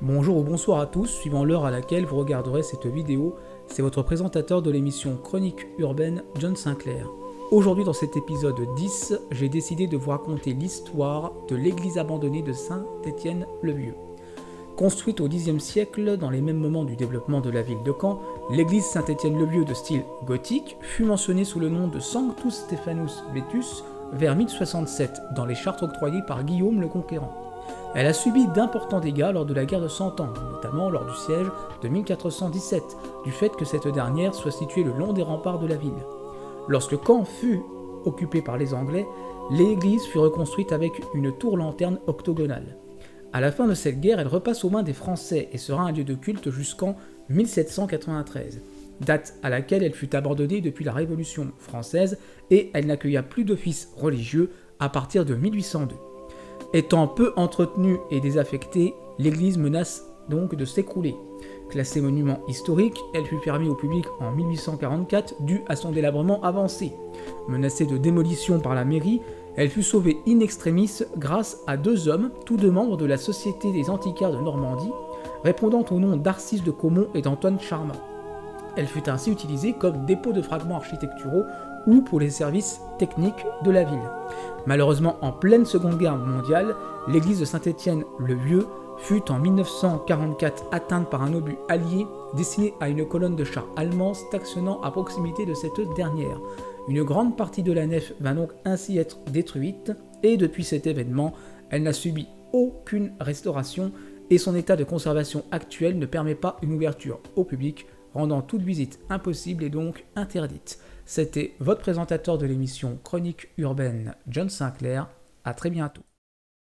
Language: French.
Bonjour ou bonsoir à tous, suivant l'heure à laquelle vous regarderez cette vidéo, c'est votre présentateur de l'émission Chronique urbaine, John Sinclair. Aujourd'hui dans cet épisode 10, j'ai décidé de vous raconter l'histoire de l'église abandonnée de Saint-Étienne-le-Vieux. Construite au Xe siècle, dans les mêmes moments du développement de la ville de Caen, l'église Saint-Étienne-le-Vieux de style gothique fut mentionnée sous le nom de Sanctus Stephanus Vetus vers 1067 dans les chartes octroyées par Guillaume le Conquérant. Elle a subi d'importants dégâts lors de la guerre de Cent Ans, notamment lors du siège de 1417, du fait que cette dernière soit située le long des remparts de la ville. Lorsque Caen fut occupé par les Anglais, l'église fut reconstruite avec une tour-lanterne octogonale. À la fin de cette guerre, elle repasse aux mains des Français et sera un lieu de culte jusqu'en 1793, date à laquelle elle fut abandonnée depuis la Révolution française et elle n'accueilla plus d'office religieux à partir de 1802. Étant peu entretenue et désaffectée, l'église menace donc de s'écrouler. Classée monument historique, elle fut fermée au public en 1844 dû à son délabrement avancé. Menacée de démolition par la mairie, elle fut sauvée in extremis grâce à deux hommes, tous deux membres de la Société des antiquaires de Normandie, répondant au nom d'Arcis de Caumont et d'Antoine Charmat. Elle fut ainsi utilisée comme dépôt de fragments architecturaux ou pour les services techniques de la ville. Malheureusement, en pleine Seconde Guerre mondiale, l'église de Saint-Étienne-le-Vieux fut en 1944 atteinte par un obus allié destiné à une colonne de chars allemands stationnant à proximité de cette dernière. Une grande partie de la nef va donc ainsi être détruite, et depuis cet événement, elle n'a subi aucune restauration et son état de conservation actuel ne permet pas une ouverture au public, rendant toute visite impossible et donc interdite. C'était votre présentateur de l'émission Chronique urbaine, John Sinclair. À très bientôt.